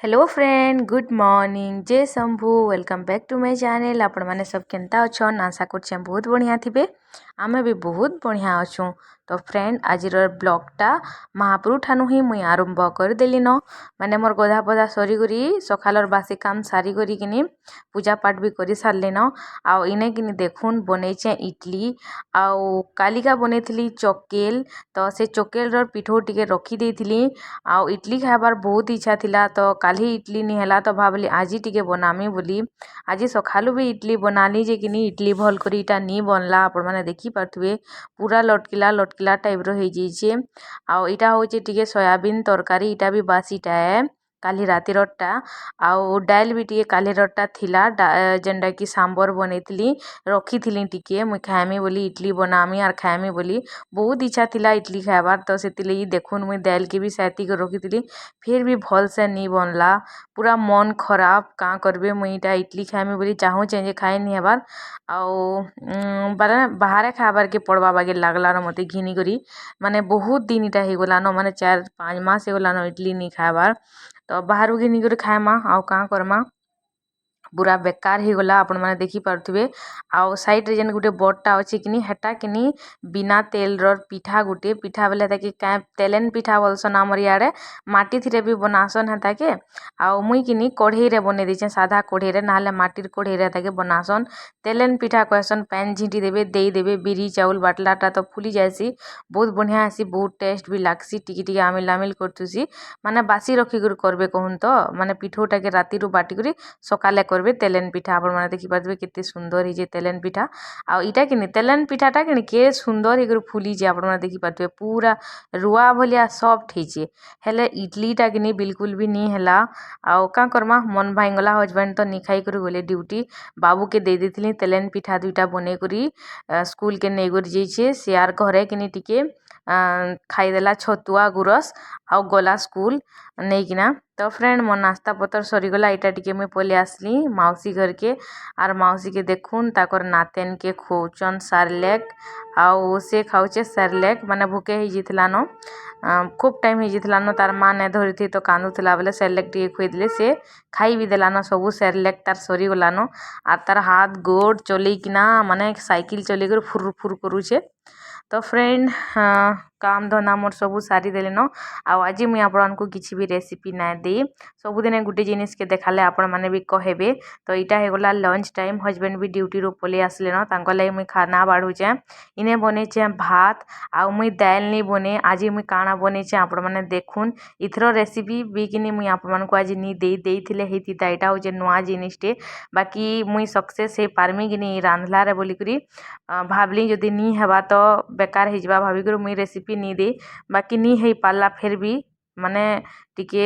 Hello friend good morning जय Shambhu welcome back to my channel आपण माने सब केनता अछन आशा करछे बहुत बढ़िया थिबे आमे भी बहुत बढ़िया अछु। तो फ्रेंड आज ब्लॉगटा महाप्रभु ठानु ही मुई आरंभ कर देली न माने मोर गधा पधा सरी करी सखालर बासी काम सारी करी किनी पूजा पाठ भी करी सारले न आउ इने किनी देखुन बनेछे इडली आउ कालिका बनेथिली चकेल तो से चकेल रो पिठो टिके रखी देथिली आउ इडली खाबार बहुत इच्छा थिला तो काली इडली नी हैला तो भाबली आजी टिके बनामी बोली आजी सखालु भी इडली बनाली जे किनी इडली भल करी इटा नी बनला आपण माने देखि पाथुए पूरा लटकिला टाइप रो हे जेइछे आउ इटा होचे टिके सोयाबीन तरकारी इटा भी बासीटा है काली राती रटा आउ डाल भी टिके काली रटा थिला जेंडा की सांबर बनेथिली रखीथिली टिके मुई खाएमी बोली इडली बनामी आर खाएमी बोली बहुत इच्छा थिला इडली खाबार तो सेतिले देखुन मुई दाल के भी साथी के रखीथिली फिर भी भल से नी बनला पूरा मन खराब का करबे मुई इटा इडली खाएमी बोली चाहू जे खाए नी हेबार आउ बाहर खाबार के पड़वा बागे लागला न मते घिनी करी माने बहुत दिन इटा हे गला न माने 4-5 मास हे गला न इडली नी खाबार तो बाहर घिनी करी खाएमा आउ का करमा पूरा बेकार ही गला आपण माने देखि पारथुबे आउ साइड रे जेन गुटे बडटा अछि किनी हेटा किनी बिना तेल रो पिठा बेले ताकि का तेलेन पिठा बोलसन हमर याडे माटी थिरे भी बनासन हेता के आउ मुई किनी कढ़ई रे बने दिछे सादा कढ़ई रे नाले माटीर कढ़ई रे ताके बनासन तेलेन पिठा कहसन पैन झिंटी देबे बिरी चाउल बाटलाटा तो फुली जायसी बहुत बढ़िया आसी बहुत टेस्ट भी लागसी टिकी टिकी आमिल करथुसी माने बासी रखी कर करबे कहून तो माने पिठोटा के राती रु बाटी करी सकाले करबे तेलेन पिठा आपण माने देखि पाथबे केते सुंदर ही जे तेलेन पिठा आ इटा किनी तेलेन पिठाटा किनी के सुंदर ही फुली जे आपण माने देखि पाथबे पूरा रुआ भलिया सॉफ्ट हिचे हेले इडलीटा किनी बिल्कुल भी नी हैला आउ का करमा मन भाईगला हस्बैंड तो नी खाई करी गले ड्यूटी बाबू के दे देथिली तेलेन पिठा दुईटा बने करी स्कूल के नै गरी जेइछे से यार घरे किनी टिके खाईदेला छतुआ गुरस आउ गला स्कूल नहीं किना तो फ्रेंड मोर नाश्ता पतर सरीगला इटा टिके मुई पले आसली मौसी घर के आर मौसी के देखुन ताकर नातेन के खोचन सारलेक आउ से खाउचे सारलेक माने भूखे ही जितला न खूब टाइम ही जितला न तार माँ ने धरी थी तो कांदुला बेले सेरलेक टिके खुई दिले से खाई भी देला न सबू सेरलेक तार सरीगला न आर तार हाथ गोड़ चलेकिना माने साइकिल चले कर फुर फुर करूछे तो फ्रेंड काम धंदा मोर सबू सारी देले न आउ आज मुई आपनको किछि भी रेसिपी ना दे सबु दिने गुटे जिनिस के देखाले आपण माने भी कहबे तो इटा हे गला लंच टाइम हस्बैंड भी ड्यूटी रो पले आसले न तांको लाई मुई खाना बाढुचे इने बनेचे भात आउ मुई दाल नी बने आज मुई काना बनेचे आपण माने देखुन इथरो रेसिपी भी किनी मुई आपण मानको आज नी देइथिले हेती ताइटा होचे नवा जिनिसटे बाकी मुई सक्सेस हे पारमी किनी रांधला रे बोली करी भाबली जदी नी हेबा तो बेकार हे जिबा भाबी कर मुई रेसिपी नी दे बाकी नी हे पाला फिर भी माने टिके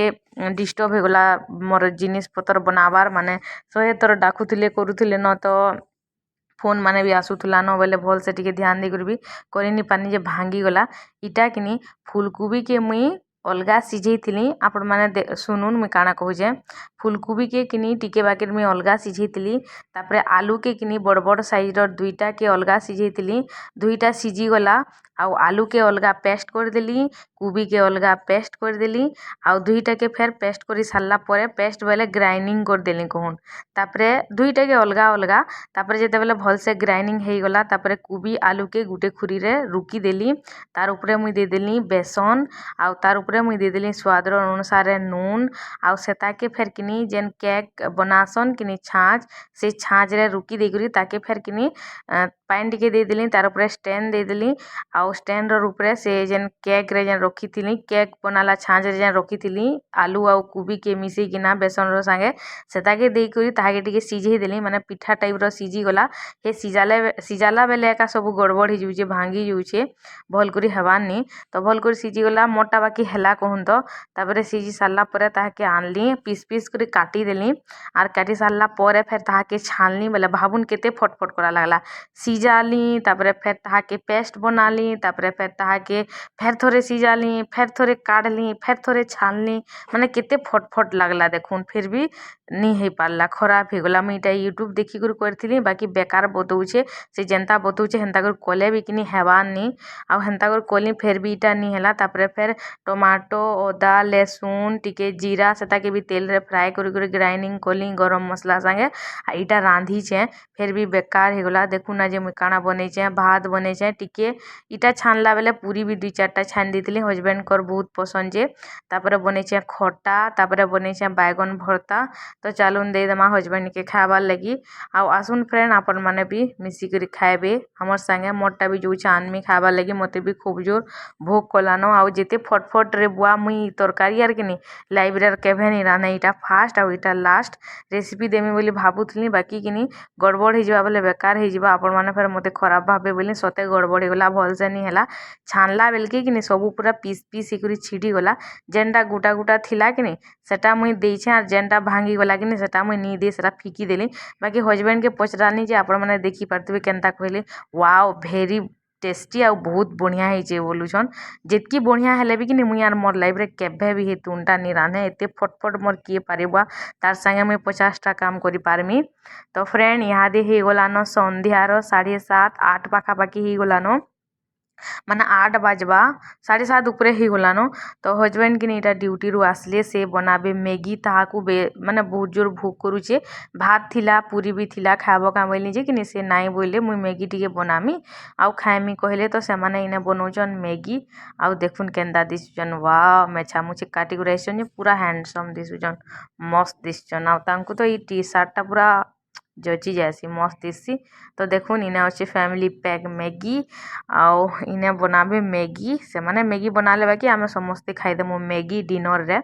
डिस्टर्ब हो गला मोर जिनिस पतर बनाबार माने सहे तर डाकुथिले करूथिले न तो फोन माने भी आसुथला न बोले भल से टिके ध्यान दे कर भी करिनी पानी जे भांगी गला इटा किनी फूलकोबी के मुई अलगा सिझेइथिली आपण माने सुनुन मुई काना कहूजे फूलकोबी के किनी टिके बाकी मुई अलगा सिझेइथिली तापरे आलू के किनी बड़ बड़ साइज रो दुईटा के अलगा सिझेइथिली दुईटा सिझी गला आउ आलू के अलगा पेस्ट कर देली कोबी के अलगा पेस्ट कर देली आउ दुईटा के फेर पेस्ट करी सारला परे पेस्ट बेले ग्राइंडिंग कर देली कहून तापरे दुईटा के अलगा अलगा तापरे जेते बेले भल से ग्राइंडिंग हेई गला तापरे कोबी आलू के गुटे खुरी रे रुकी देली तार ऊपरे मुई दे देली बेसन आउ तार ऊपरे मुई दे देली स्वाद अनुसार नून आउ सेता के फेर किनी जेन केक बनासन किनी छाछ से छाछ रे रुकी दे करी ताके फेर किनी पानी टिके दे देली तार ऊपरे स्टैंड दे देली आउ स्टैंड रो ऊपरे से जेन केक रे जेन रखीथिली केक बनाला छाछ रे जेन रखीथिली आलू आउ कोबी के मिसेई किना बेसन रो संगे सेता के देई करी ताके टिके सिझेई देली माने पिठा टाइप रो सिझी गला हे सिझाला बेले एका सब गड़बड़ ही जुचे भांगी जुचे भल करी हेबानी तो भल करी सिझी गला मोटा बाकी हेला कहून तो तापरे सिझी सारला परे ताके आनली पीस पीस करी काटी देली आर काटी सारला परे फेर ताके छानली बेले भाबुन केते फटफट करा लागला सिझ ସିଝାଲି ତାପରେ ଫେର୍ ତାହାକେ ପେଷ୍ଟ ବନାଲି ତାପରେ ଫେର୍ ତାହାକେ ଫେର୍ ଥରେ ସିଝାଲି ଫେର୍ ଥରେ କାଢ଼ଲି ଫେର୍ ଥରେ ଛାଣଲି ମାନେ କେତେ ଫଟଫଟ ଲାଗଲା ଦେଖୁନ୍ ଫିର୍ ବି ନି ହେଇପାରିଲା ଖରାପ ହେଇଗଲା ମୁଇଁ ଇଟା ୟୁଟ୍ୟୁବ୍ ଦେଖିକରି କରିଥିଲି ବାକି ବେକାର ବତଉଛେ ସେ ଯେନ୍ତା ବତଉଛେ ହେନ୍ତା କରି କଲେ ବି କିନି ହେବାରନି ଆଉ ହେନ୍ତା କରି କଲି ଫେର୍ ବି ଇଟା ନି ହେଲା ତାପରେ ଫେର୍ ଟମାଟୋ ଅଦା ଲେସୁନ୍ ଟିକେ ଜିରା ସେଟାକେ ବି ତେଲରେ ଫ୍ରାଏ କରି ଗ୍ରାଇଣ୍ଡିଙ୍ଗ କଲି ଗରମ ମସଲା ସାଙ୍ଗେ ଆଉ ଇଟା ରାନ୍ଧିଛେଁ ଫେର୍ ବି ବେକାର ହେଇଗଲା ଦେଖୁନ୍ ଆଜି ମୁଇଁ କାଣା ବନେଇଛେଁ ଭାତ ବନେଇଛେଁ ଟିକେ ଇଟା ଛାଣଲା ବେଲେ ପୁରୀ ବି 2-4ଟା ଛାଣି ଦେଇଥିଲି ହଜବେଣ୍ଡଙ୍କର ବହୁତ ପସନ୍ଦ ଯେ ତାପରେ ବନେଇଛେଁ ଖଟା ତାପରେ ବନେଇଛେଁ ବାଇଗଣ ଭର୍ତ୍ତା ତ ଚାଲୁନ୍ ଦେଇଦେମା ହଜବେଣ୍ଡକେ ଖାଇବାର୍ ଲାଗି ଆଉ ଆସୁନ୍ ଫ୍ରେଣ୍ଡ ଆପଣମାନେ ବି ମିଶିକରି ଖାଇବେ ଆମର୍ ସାଙ୍ଗେ ମୋରଟା ବି ଯୋଉଛେ ଆନମି ଖାଇବାର୍ ଲାଗି ମୋତେ ବି ଖୁବ୍ ଜୋର ଭୋଗ କଲାନ ଆଉ ଯେତେ ଫଟଫଟରେ ବୁଆ ମୁଇଁ ତରକାରୀ ଆର୍ କିନି ଲାଇବ୍ରେରୀ କେଭେ ନି ରାନ୍ଧେ ଇଟା ଫାଷ୍ଟ ଆଉ ଇଟା ଲାଷ୍ଟ ରେସିପି ଦେମି ବୋଲି ଭାବୁଥିଲି ବାକି କିନି ଗଡ଼ବଡ଼ ହେଇଯିବା ବୋଲେ ବେକାର ହେଇଯିବା ଆପଣମାନେ ଫେର୍ ମୋତେ ଖରାପ ଭାବେ ବୋଲି ସତେ ଗଡ଼ବଡ଼ ହେଇଗଲା ଭଲସେ ନି ହେଲା ଛାଣଲା ବେଲକେ କିନି ସବୁ ପୁରା ପିସ୍ ପିସ୍ ହେଇକରି ଛିଡ଼ିଗଲା ଯେନ୍ଟା ଗୋଟା ଗୋଟା ଥିଲା କିନି ସେଟା ମୁଇଁ ଦେଇଛେଁ ଆର୍ ଯେନ୍ଟା ଭାଙ୍ଗିଗଲା କିନି ସେଟା ମୁଇଁ ନି ଦେଇ ସେଟା ଫିକି ଦେଲି ବାକି ହଜବେଣ୍ଡକେ ପଚରାନି ଯେ ଆପଣମାନେ ଦେଖିପାରୁଥିବେ କେନ୍ତା କହିଲେ ୱାଓ ଭେରି ଟେଷ୍ଟି ଆଉ ବହୁତ ବଢ଼ିଆ ହେଇଛେ ବୋଲୁଛନ୍ ଯେତ୍କି ବଢ଼ିଆ ହେଲେ ବି କିନି ମୁଇଁ ଆର୍ ମୋର୍ ଲାଇଫ୍ରେ କେଭେ ବି ହେଇ ତୁନଟା ନି ରାନ୍ଧେ ଏତେ ଫଟଫଟ ମୋର୍ କିଏ ପାରିବା ତାର୍ ସାଙ୍ଗେ ମୁଇଁ 50ଟା କାମ କରିପାରମି ତ ଫ୍ରେଣ୍ଡ ଇହାଦେ ହେଇଗଲାନ ସନ୍ଧ୍ୟାର 7:30-8 ପାଖାପାଖି ହେଇଗଲାନ ମାନେ 8 ବାଜବା 7:30 ଉପରେ ହେଇଗଲାନ ତ ହଜବେଣ୍ଡ କିନି ଇଟା ଡ୍ୟୁଟିରୁ ଆସିଲେ ସେ ବନାବେ ମ୍ୟାଗି ତାହାକୁ ମାନେ ବହୁତ ଜୋର ଭୋଗ କରୁଛେ ଭାତ ଥିଲା ପୁରୀ ବି ଥିଲା ଖାଇବ କାଁ ବୋଇଲି ଯେ କିନି ସେ ନାଇଁ ବୋଇଲେ ମୁଇଁ ମ୍ୟାଗି ଟିକେ ବନାମି ଆଉ ଖାଇମି କହିଲେ ତ ସେମାନେ ଇନେ ବନଉଛନ୍ ମ୍ୟାଗି ଆଉ ଦେଖୁନ୍ କେନ୍ତା ଦିଶୁଛନ୍ ୱାଓ ମେଛା ମୁଛି କାଟିକୁରା ଆସିଛନ୍ ଯେ ପୁରା ହ୍ୟାଣ୍ଡସମ୍ ଦିଶୁଛନ୍ ମସ୍ତ ଦିଶୁଛନ୍ ଆଉ ତାଙ୍କୁ ତ ଏଇ ଟି ସାର୍ଟଟା ପୁରା ଜଚି ଯାଏସି ମସ୍ତ ଦିଶସି ତ ଦେଖୁନ୍ ଇନେ ଅଛି ଫ୍ୟାମିଲି ପ୍ୟାକ୍ ମ୍ୟାଗି ଆଉ ଇନେ ବନାବେ ମ୍ୟାଗି ସେମାନେ ମ୍ୟାଗି ବନାଲେ ବାକି ଆମେ ସମସ୍ତେ ଖାଇଦେମୁ ମ୍ୟାଗି ଡିନରରେ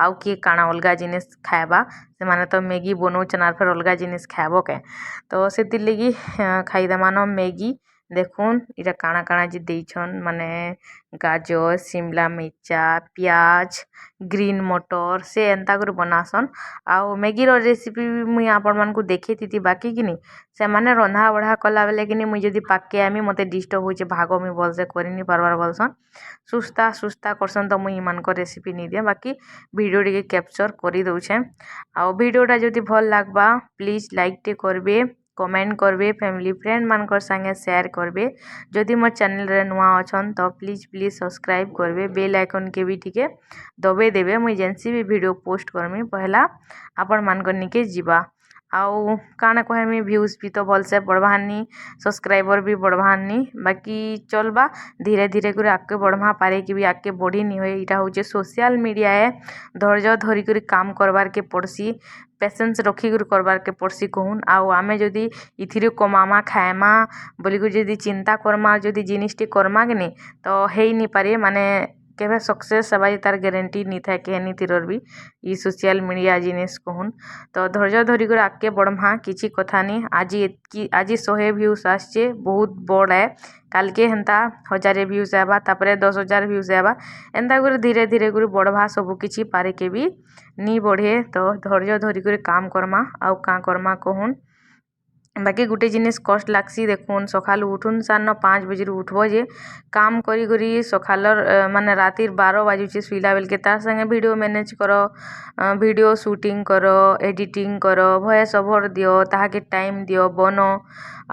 ଆଉ କିଏ କାଣା ଅଲଗା ଜିନିଷ ଖାଇବା ସେମାନେ ତ ମ୍ୟାଗି ବନଉଛନ୍ ଆର୍ ଫେର୍ ଅଲଗା ଜିନିଷ ଖାଇବ କେ ତ ସେଥିର୍ଲାଗି ଖାଇଦେମାନ ମ୍ୟାଗି ଦେଖୁନ୍ ଇଟା କାଣା କାଣା ଯେ ଦେଇଛନ୍ ମାନେ ଗାଜର ଶିମଲା ମିର୍ଚା ପିଆଜ ଗ୍ରୀନ୍ ମଟର ସେ ଏନ୍ତା କରି ବନାସନ୍ ଆଉ ମ୍ୟାଗିର ରେସିପି ବି ମୁଇଁ ଆପଣମାନଙ୍କୁ ଦେଖେଇଥିତି ବାକି କିନି ସେମାନେ ରନ୍ଧା ବଢ଼ା କଲା ବେଲେ କିନି ମୁଇଁ ଯଦି ପାଖ୍କେ ଆଇମି ମୋତେ ଡିଷ୍ଟର୍ବ ହଉଛେ ଭାଗ ମୁଇଁ ଭଲସେ କରିନି ପାରବାର ବୋଲସନ୍ ସୁସ୍ତା ସୁସ୍ତା କରସନ୍ ତ ମୁଇଁ ଇମାନଙ୍କର ରେସିପି ନେଇ ଦିଏ ବାକି ଭିଡ଼ିଓ ଟିକେ କ୍ୟାପଚର୍ କରି ଦଉଛେଁ ଆଉ ଭିଡ଼ିଓଟା ଯଦି ଭଲ୍ ଲାଗ୍ବା ପ୍ଲିଜ୍ ଲାଇକ୍ଟେ କରବେ କମେଣ୍ଟ କରବେ ଫ୍ୟାମିଲି ଫ୍ରେଣ୍ଡମାନଙ୍କର ସାଙ୍ଗେ ସେୟାର କରବେ ଯଦି ମୋର୍ ଚ୍ୟାନେଲ୍ରେ ନୂଆ ଅଛନ୍ ତ ପ୍ଲିଜ୍ ସବସ୍କ୍ରାଇବ୍ କରବେ ବେଲ୍ ଆଇକନ୍କେ ବି ଟିକେ ଦବେଇ ଦେବେ ମୁଇଁ ଯେନ୍ସି ବି ଭିଡ଼ିଓ ପୋଷ୍ଟ କରମି ପହେଲା ଆପଣମାନଙ୍କର ନିକେ ଯିବା ଆଉ କାଣା କହେମି ଭ୍ୟୁଜ୍ ବି ତ ଭଲସେ ବଢ଼ବାନି ସବସ୍କ୍ରାଇବର୍ ବି ବଢ଼ବାନି ବାକି ଚଲବା ଧୀରେ ଧୀରେ କରି ଆଗକେ ବଢ଼ମା ପାରେକି ବି ଆଗକେ ବଢ଼ି ନି ହୁଏ ଇଟା ହଉଛେ ସୋସିଆଲ୍ ମିଡ଼ିଆଏ ଧୈର୍ଯ୍ୟ ଧରିକରି କାମ କରବାର୍କେ ପଡ଼୍ସି ପେସେନ୍ସ ରଖିକରି କରବାର୍କେ ପଡ଼୍ସି କହୁନ୍ ଆଉ ଆମେ ଯଦି ଇଥିରୁ କମାମା ଖାଏମା ବୋଲିକରି ଯଦି ଚିନ୍ତା କର୍ମା ଯଦି ଜିନିଷଟେ କର୍ମା କି ନି ତ ହେଇ ନି ପାରେ ମାନେ କେବେ ସକ୍ସେସ୍ ହେବା ଯେ ତାର ଗ୍ୟାରେଣ୍ଟି ନି ଥାଏ କେହେନି ଥିରର ବି ଇ ସୋସିଆଲ୍ ମିଡ଼ିଆ ଜିନିଷ କହୁନ୍ ତ ଧୈର୍ଯ୍ୟ ଧରିକରି ଆଗକେ ବଢ଼ମା କିଛି କଥା ନି ଆଜି ଏତ୍କି ଆଜି 100 ଭ୍ୟୁଜ୍ ଆସିଛେ ବହୁତ ବଡ଼ ଏ କାଲକେ ହେନ୍ତା 1000 ଭ୍ୟୁଜ୍ ଆଇବା ତାପରେ 10,000 ଭ୍ୟୁଜ୍ ଆଇବା ଏନ୍ତା କରି ଧୀରେ ଧୀରେ କରି ବଢ଼ବା ସବୁ କିଛି ପାରେକେ ବି ନି ବଢ଼େ ତ ଧୈର୍ଯ୍ୟ ଧରିକରି କାମ କର୍ମା ଆଉ କାଁ କର୍ମା କହୁନ୍ ବାକି ଗୁଟେ ଜିନିଷ କଷ୍ଟ ଲାଗ୍ସି ଦେଖୁନ୍ ସକାଳୁ ଉଠୁନ୍ ସାନ 5 ବଜେରୁ ଉଠବ ଯେ କାମ କରି କରି ସକାଳର ମାନେ ରାତିର 12 ବାଜୁଛେ ଶୁଇଲା ବେଲକେ ତାର୍ ସାଙ୍ଗେ ଭିଡ଼ିଓ ମ୍ୟାନେଜ୍ କର ଭିଡ଼ିଓ ସୁଟିଂ କର ଏଡ଼ିଟିଂ କର ଭଏସ୍ ଓଭର୍ ଦିଅ ତାହାକେ ଟାଇମ୍ ଦିଅ ବନ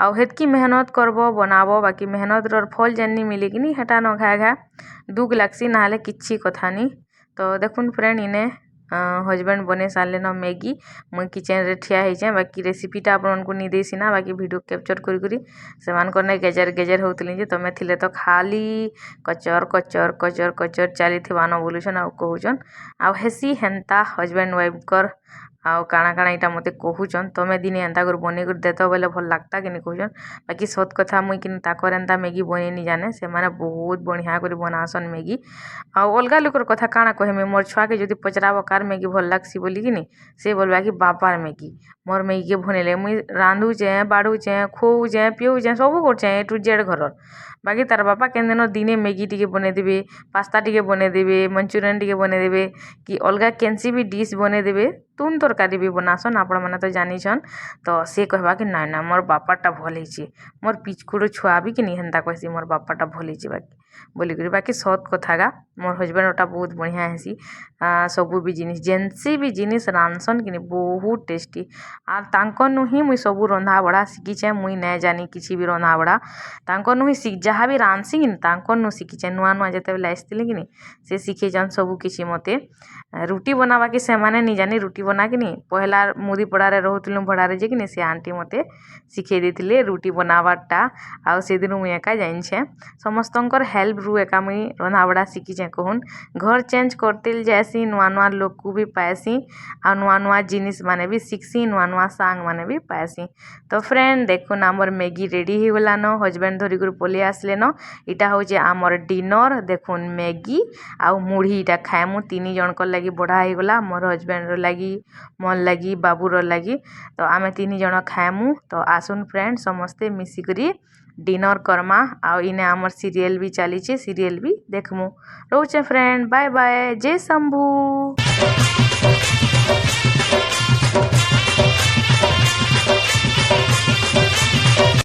ଆଉ ହେତ୍କି ମେହନତ କରବ ବନାବ ବାକି ମେହନତର ଫଲ୍ ଯେନ୍ନି ମିଲେ କିନି ହେଟା ନ ଘାଏ ଘାଏ ଦୁଃଖ ଲାଗ୍ସି ନହେଲେ କିଛି କଥା ନି ତ ଦେଖୁନ୍ ଫ୍ରେଣ୍ଡ ଇନେ ହଜବେଣ୍ଡ ବନେଇ ସାରିଲେନ ମ୍ୟାଗି ମୁଇଁ କିଚେନ୍ରେ ଠିଆ ହେଇଛେଁ ବାକି ରେସିପିଟା ଆପଣମାନଙ୍କୁ ନି ଦେଇ ସିନା ବାକି ଭିଡ଼ିଓ କ୍ୟାପଚର୍ କରି ସେମାନଙ୍କର ନାଇଁ ଗେଜର ଗେଜର ହଉଥିଲି ଯେ ତମେ ଥିଲେ ତ ଖାଲି କଚର କଚର କଚର କଚର ଚାଲିଥିବାନ ବୋଲୁଛନ୍ ଆଉ କହୁଛନ୍ ଆଉ ହେସି ହେନ୍ତା ହଜବେଣ୍ଡ ୱାଇଫ୍ଙ୍କର ଆଉ କାଣା କାଣା ଇଟା ମୋତେ କହୁଛନ୍ ତମେ ଦିନେ ଏନ୍ତା କରି ବନେଇ କରି ଦେତ ବୋଲେ ଭଲ ଲାଗ୍ତା କିନି କହୁଛନ୍ ବାକି ସତ୍ କଥା ମୁଇଁ କିନି ତାକର ଏନ୍ତା ମ୍ୟାଗି ବନେଇ ନି ଜାନେ ସେମାନେ ବହୁତ ବଢ଼ିଆ କରି ବନାସନ୍ ମ୍ୟାଗି ଆଉ ଅଲଗା ଲୋକର କଥା କାଣା କହେମି ମୋର୍ ଛୁଆକେ ଯଦି ପଚରାବ କାର ମ୍ୟାଗି ଭଲ ଲାଗ୍ସି ବୋଲିକିନି ସେ ବୋଲବା କି ବାପାର ମ୍ୟାଗି ମୋର୍ ମ୍ୟାଗିକେ ବନେଇଲେ ମୁଇଁ ରାନ୍ଧୁଛେଁ ବାଢ଼ୁଛେଁ ଖୋଉଛେଁ ପିଉଛେଁ ସବୁ କରୁଛେଁ A to Z ଘରର बाकी तार बापा केन दिन दिने मैगी टिके बनैदेबे पास्ता टिके बनैदेबे मंचुरियन टिके बनैदेबे कि अलगा केनसी भी डिश बनैदेबे तुन तरकारी भी बनासन आपण मैंने तो जानिछन तो से कहबा कि ना ना मोर बापाटा भल ହେଇଛି मोर पिचकुड़ छुआ भी कि नहीं हेन्ता कहसी मोर बापाटा भल ହେଇଛି बाकी बोलिक बाकी सत कथागा मोर हजबैंड ओटा बहुत बढ़िया हेसी सबू भी जिनिस जेनसी भी जिनिस रांधसन कि बहुत टेस्टी आर तांकनु ही मुई सबू रंधा बड़ा शिखीचे मुई नै जानी किसी भी रंधा बड़ा तांकनु ही जहाँ भी रांधसी कि तांकनु शिखीचे नुआ नुआ जेते बेले आसथिले कि से शिखेछन सबू किसी मते रुटी बनावा कि सेमाने नहीं जानी रुटी बना कि पहला मुदी पड़ारे रोहुतलु भड़ारे जे कि से आंटी मते शिखे देथिले रुटी बनावाटा आउ से दिन मुई एका जानिछे समस्तंकर हेल्प रु एका मुई रंधा बड़ा शिखीचे कहून घर चेंज करते जाएसी नुआ नुआ लोग को भी पाएसी आ नुआ नुआ जिनिस माने भी शिखसी नुआ नुआ सांग माने भी पाएसी तो फ्रेंड देखुन आमर मैगी रेडी हो गलान हजबैंड धरिक पलि आसलेन इटा हूँ आमर डिनर देखुन मैगी आउ मुढ़ी इटा खाएमु तीन जनक लगी बढ़ा हो गला मोर हजबैंड लगी मोर लगी बाबूर लगी तो आमे तीन जन खाएमु तो आसुन फ्रेंड समस्ते मिसिकरी डिनर करमा आउ इने आमर सीरियल भी चली सीरियल भी देखमु रोचे फ्रेंड बाय बाय जय शंभू।